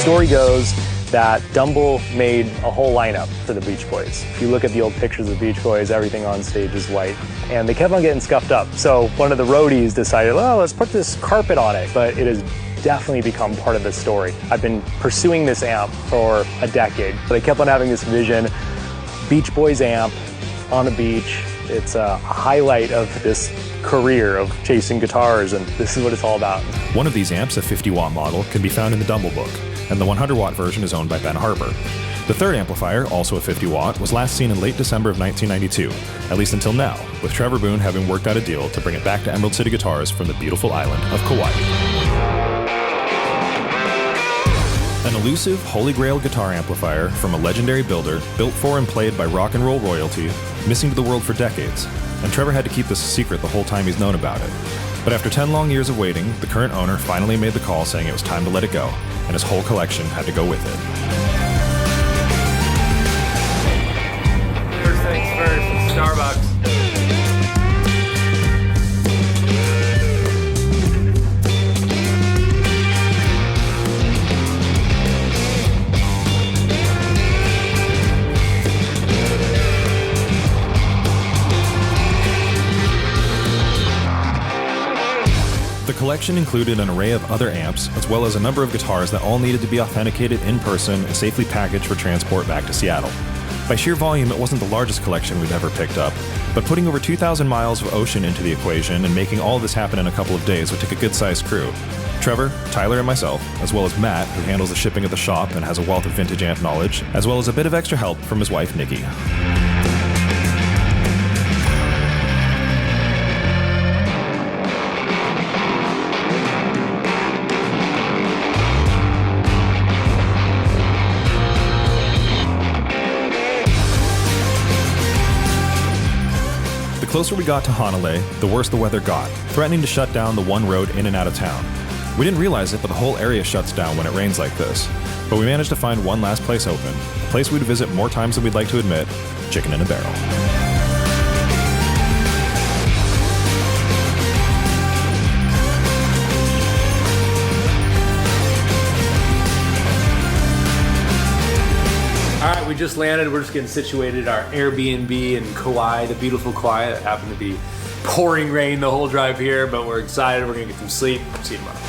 story goes that Dumble made a whole lineup for the Beach Boys. If you look at the old pictures of the Beach Boys, everything on stage is white. And they kept on getting scuffed up. So one of the roadies decided, oh, let's put this carpet on it. But it has definitely become part of the story. I've been pursuing this amp for a decade. They kept on having this vision, Beach Boys amp on the beach. It's a highlight of this career of chasing guitars, and this is what it's all about. One of these amps, a 50-watt model, can be found in the Dumble book, and the 100-watt version is owned by Ben Harper. The third amplifier, also a 50-watt, was last seen in late December of 1992, at least until now, with Trevor Boone having worked out a deal to bring it back to Emerald City Guitars from the beautiful island of Kauai. An elusive Holy Grail guitar amplifier from a legendary builder, built for and played by rock and roll royalty, missing to the world for decades, and Trevor had to keep this a secret the whole time he's known about it. But after 10 long years of waiting, the current owner finally made the call saying it was time to let it go, and his whole collection had to go with it. First things first, Starbucks. The collection included an array of other amps, as well as a number of guitars that all needed to be authenticated in person and safely packaged for transport back to Seattle. By sheer volume, it wasn't the largest collection we've ever picked up, but putting over 2,000 miles of ocean into the equation and making all of this happen in a couple of days would take a good-sized crew. Trevor, Tyler, and myself, as well as Matt, who handles the shipping at the shop and has a wealth of vintage amp knowledge, as well as a bit of extra help from his wife, Nikki. The closer we got to Hanalei, the worse the weather got, threatening to shut down the one road in and out of town. We didn't realize it, but the whole area shuts down when it rains like this. But we managed to find one last place open, a place we'd visit more times than we'd like to admit, Chicken in a Barrel. All right, we just landed. We're just getting situated at our Airbnb in Kauai, the beautiful Kauai. It happened to be pouring rain the whole drive here, but we're excited. We're gonna get some sleep. See you tomorrow.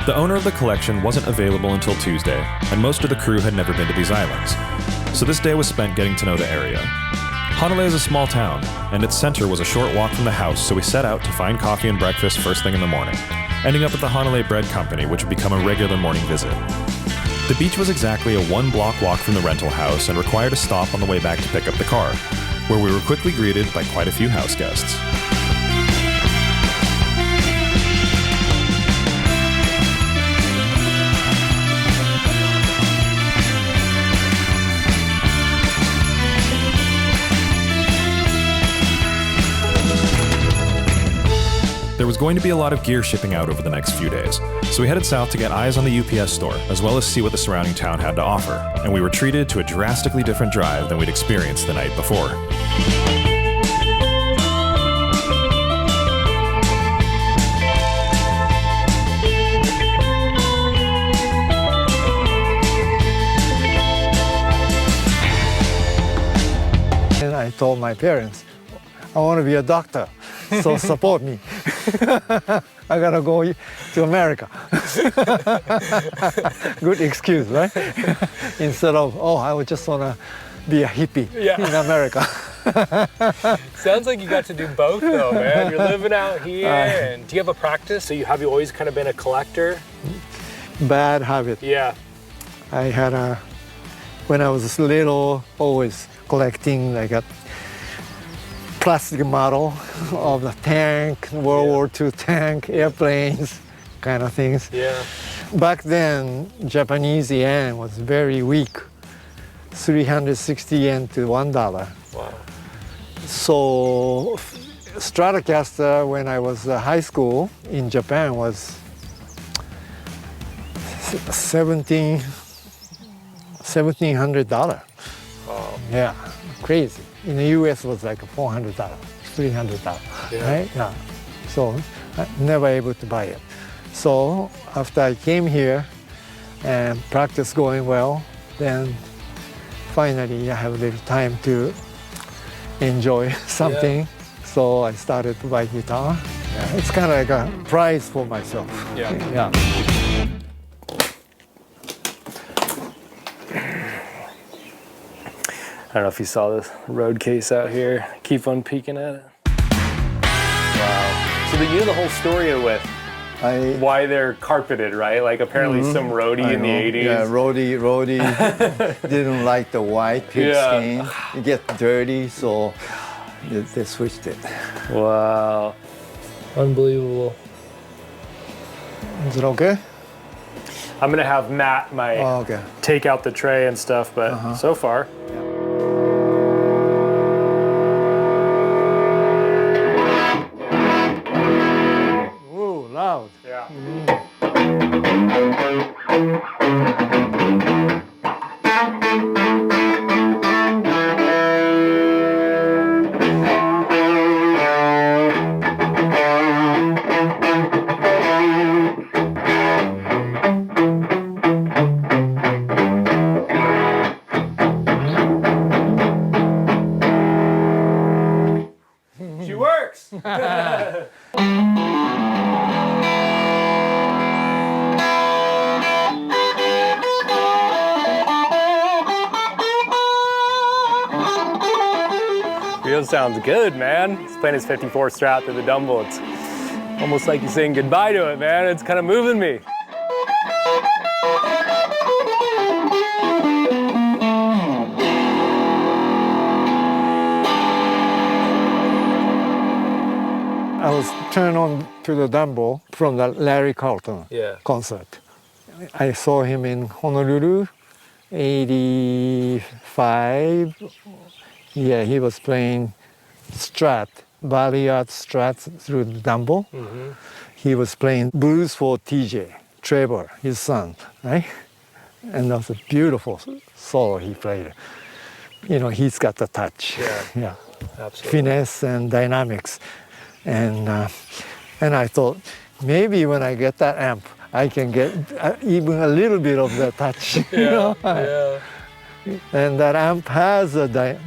The owner of the collection wasn't available until Tuesday, and most of the crew had never been to these islands. So this day was spent getting to know the area. Hanalei is a small town, and its center was a short walk from the house, so we set out to find coffee and breakfast first thing in the morning, ending up at the Hanalei Bread Company, which would become a regular morning visit. The beach was exactly a one-block walk from the rental house and required a stop on the way back to pick up the car, where we were quickly greeted by quite a few house guests. There was going to be a lot of gear shipping out over the next few days, so we headed south to get eyes on the UPS store, as well as see what the surrounding town had to offer, and we were treated to a drastically different drive than we'd experienced the night before. And I told my parents, I want to be a doctor, so support me. I gotta go to America. Good excuse, right? Instead of, oh, I would just wanna be a hippie in America. Sounds like you got to do both though, man. You're living out here, and do you have a practice? So have you always kind of been a collector? Bad habit. Yeah. I had when I was little, always collecting like a plastic model of the tank, World War II tank, airplanes. kind of things. Yeah. Back then, Japanese yen was very weak, 360 yen to $1. Wow. So Stratocaster, when I was high school in Japan, was $1,700. Wow. Yeah, crazy. In the US, it was like $400, $300, Yeah. right? Yeah. So I never able to buy it. So after I came here and practice going well, then finally I have a little time to enjoy something. So I started to buy guitar. Yeah, it's kind of like a prize for myself. Yeah. Yeah. I don't know if you saw this road case out here. Keep on peeking at it. Wow. So you know the whole story with why they're carpeted, right? Like apparently some roadie in the 80s. Yeah, roadie didn't like the white pigskin. It get dirty, so they switched it. Wow. Unbelievable. Is it okay? I'm gonna have Matt Okay. take out the tray and stuff, but so far. Ooh, loud. Yeah. She works. Real sounds good, man. He's playing his 54 Strat through the Dumble. It's almost like he's saying goodbye to it, man. It's kind of moving me. I was turned on to the Dumble from the Larry Carlton Yeah. concert. I saw him in Honolulu, 85. Yeah, he was playing Strat, Valley-Art Strat through the Dumble. He was playing blues for TJ, Trevor, his son, right? And that was a beautiful solo he played. You know, he's got the touch. Yeah. Absolutely. Finesse and dynamics. And I thought, maybe when I get that amp, I can get even a little bit of the touch. You know? Yeah. And that amp has a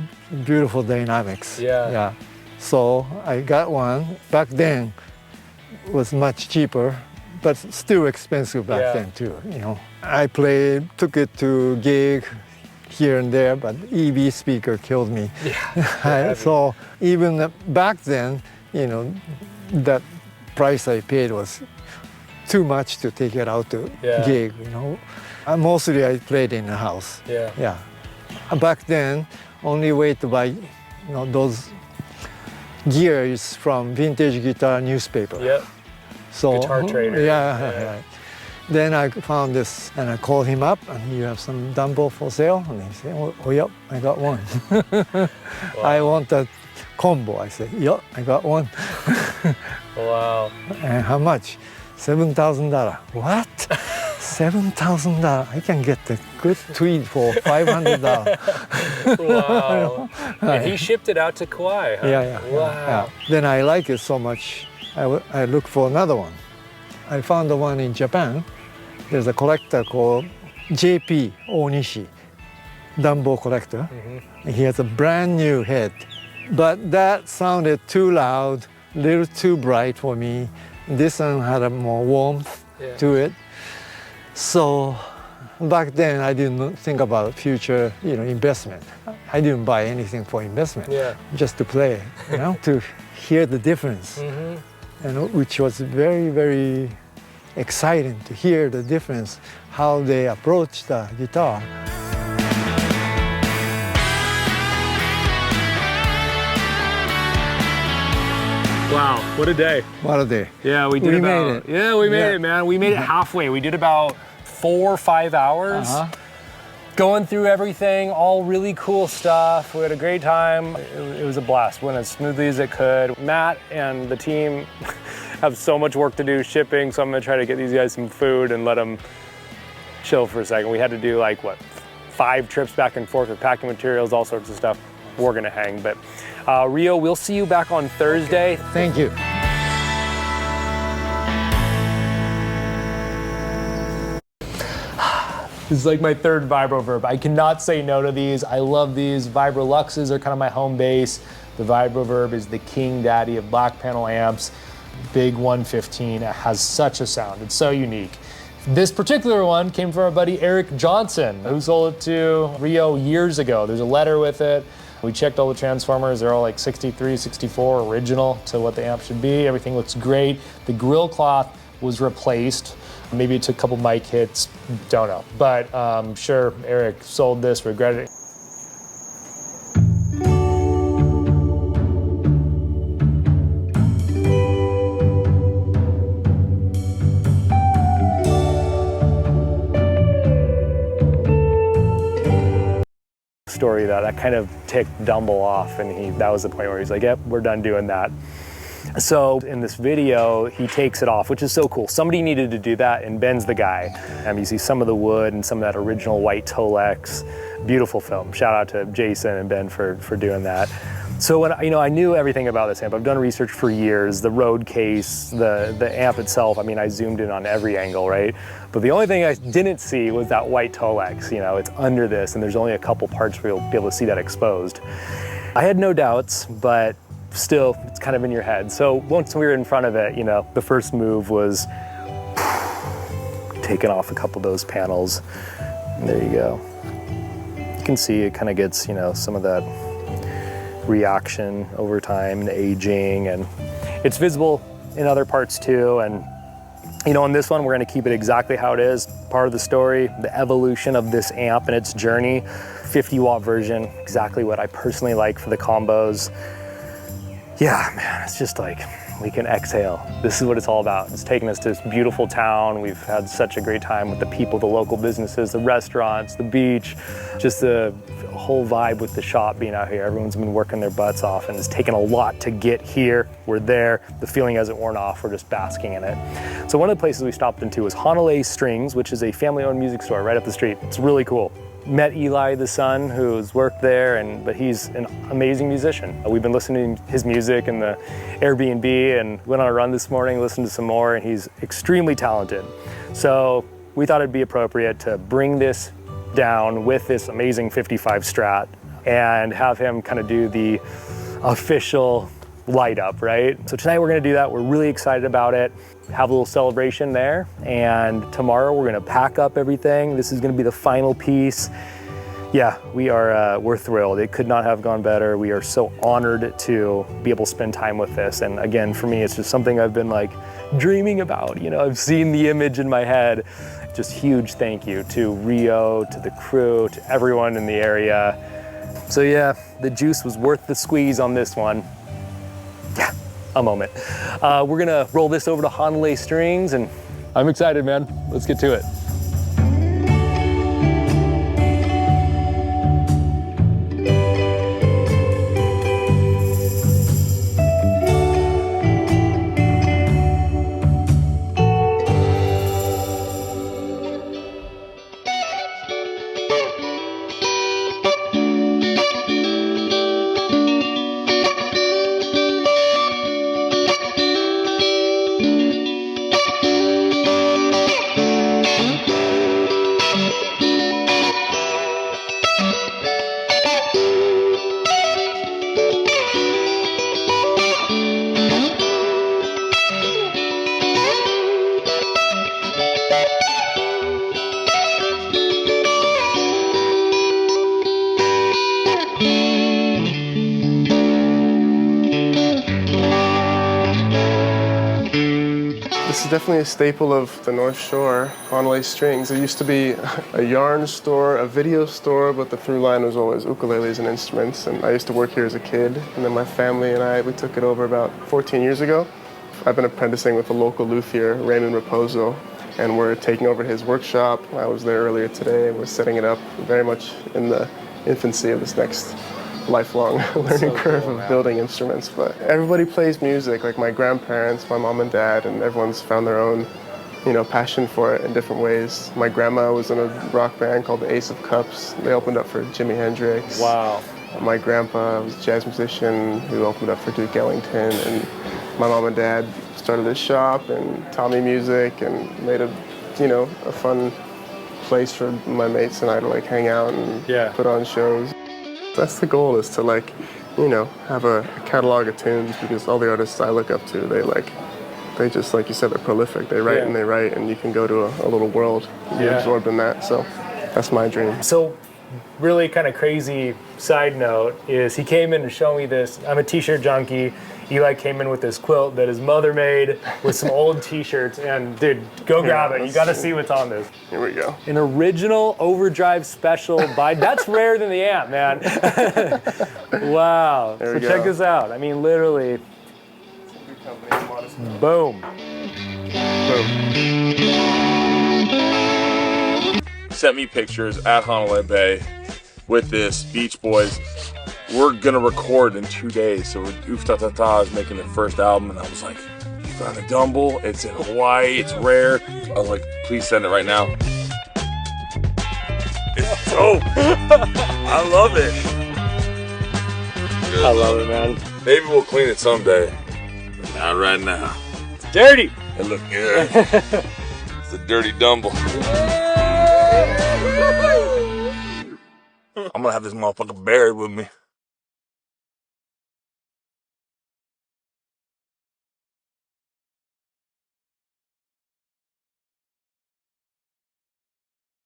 beautiful dynamics. Yeah. So I got one. Back then, it was much cheaper, but still expensive back then too. You know, I took it to gig here and there, but EV speaker killed me. Yeah. So even back then, you know, that price I paid was too much to take it out to gig. You know, mostly I played in the house. Yeah. Back then, only way to buy, those gear is from Vintage Guitar newspaper. Yep. So Guitar Trader. Yeah. Right. Then I found this, and I called him up, and you have some Dumble for sale? And he said, oh yep, I got one. I want a combo. I said, yep, I got one. Wow. And how much? $7,000. What? $7,000? I can get the good tweed for $500. Wow. And he shipped it out to Kauai, huh? Yeah. Wow. Then I like it so much, I look for another one. I found the one in Japan. There's a collector called JP Onishi, Dumble collector. He has a brand new head. But that sounded too loud, a little too bright for me. This one had a more warmth to it. So back then I didn't think about future, investment. I didn't buy anything for investment, just to play, to hear the difference. And which was very, very exciting to hear the difference, how they approach the guitar. Wow, what a day. What a day. Yeah, we did We about, made it. Yeah, we made Yeah. it, man. We made it halfway. We did about 4 or 5 hours. Going through everything, all really cool stuff. We had a great time. It was a blast. Went as smoothly as it could. Matt and the team have so much work to do shipping, so I'm gonna try to get these guys some food and let them chill for a second. We had to do like, what, 5 trips back and forth with packing materials, all sorts of stuff. We're gonna hang, but Rio, we'll see you back on Thursday. Thank you. This is like my third Vibro Verb. I cannot say no to these. I love these. Vibro Luxes are kind of my home base. The Vibro Verb is the king daddy of black panel amps. Big 115, it has such a sound. It's so unique. This particular one came from our buddy Eric Johnson, who sold it to Rio years ago. There's a letter with it. We checked all the transformers. They're all like 63, 64 original to what the amp should be. Everything looks great. The grill cloth was replaced. Maybe it took a couple mic hits, don't know. But sure, Eric sold this, regretted it. Story that kind of ticked Dumble off, and that was the point where he's like, yep, we're done doing that. So in this video, he takes it off, which is so cool. Somebody needed to do that, and Ben's the guy. You see some of the wood and some of that original white Tolex. Beautiful film. Shout out to Jason and Ben for doing that. So when I knew everything about this amp. I've done research for years. The road case, the amp itself. I mean, I zoomed in on every angle, right? But the only thing I didn't see was that white Tolex. It's under this, and there's only a couple parts where you'll be able to see that exposed. I had no doubts, but still, it's kind of in your head. So once we were in front of it, the first move was taking off a couple of those panels. And there you go. You can see it kind of gets, some of that reaction over time and aging, and it's visible in other parts too. And on this one, we're gonna keep it exactly how it is. Part of the story, the evolution of this amp and its journey. 50-watt version, exactly what I personally like for the combos. Yeah, man, it's just like, we can exhale. This is what it's all about. It's taken us to this beautiful town. We've had such a great time with the people, the local businesses, the restaurants, the beach, just the whole vibe with the shop being out here. Everyone's been working their butts off, and it's taken a lot to get here. We're there. The feeling hasn't worn off. We're just basking in it. So one of the places we stopped into was Honolulu Strings, which is a family-owned music store right up the street. It's really cool. Met Eli, the son, who's worked there, but he's an amazing musician. We've been listening to his music in the Airbnb and went on a run this morning, listened to some more, and he's extremely talented. So we thought it'd be appropriate to bring this down with this amazing 55 Strat and have him kind of do the official light up, right? So tonight we're gonna do that. We're really excited about it. Have a little celebration there, and tomorrow we're gonna pack up everything. This is gonna be the final piece. Yeah, we're thrilled. It could not have gone better. We are so honored to be able to spend time with this. And again, for me, it's just something I've been like dreaming about. I've seen the image in my head. Just huge thank you to Rio, to the crew, to everyone in the area. So yeah, the juice was worth the squeeze on this one. Yeah, a moment. We're gonna roll this over to Honolulu Strings, and I'm excited, man. Let's get to it. is definitely a staple of the North Shore, Honolulu strings. It used to be a yarn store, a video store, but the through line was always ukuleles and instruments. And I used to work here as a kid, and then my family and we took it over about 14 years ago. I've been apprenticing with a local luthier, Raymond Raposo, and we're taking over his workshop. I was there earlier today, and we're setting it up very much in the infancy of this next lifelong learning curve of building instruments. But everybody plays music, like my grandparents, my mom and dad, and everyone's found their own, passion for it in different ways. My grandma was in a rock band called the Ace of Cups. They opened up for Jimi Hendrix. Wow. My grandpa was a jazz musician who opened up for Duke Ellington, and my mom and dad started this shop and taught me music and made a fun place for my mates and I to hang out and put on shows. That's the goal, is to have a catalog of tunes, because all the artists I look up to, they just, like you said, they're prolific. They write and they write, and you can go to a little world and be absorbed in that. So that's my dream. So really kind of crazy side note is he came in to show me this. I'm a t-shirt junkie. Eli came in with this quilt that his mother made with some old t-shirts, and dude, go grab it. You got to see what's on this. Here we go. An original Overdrive special by, that's rare than the amp, man. Wow. So check this out. I mean, literally, boom. Boom. Sent me pictures at Honolulu Bay with this Beach Boys. We're gonna record in 2 days, so Oof Ta Ta Ta is making their first album, and I was like, you found a Dumble, it's in Hawaii, it's rare. I was like, please send it right now. It's dope. I love it. I love it, man. Maybe we'll clean it someday, but not right now. It's dirty. It look good. It's a dirty Dumble. I'm gonna have this motherfucker buried with me.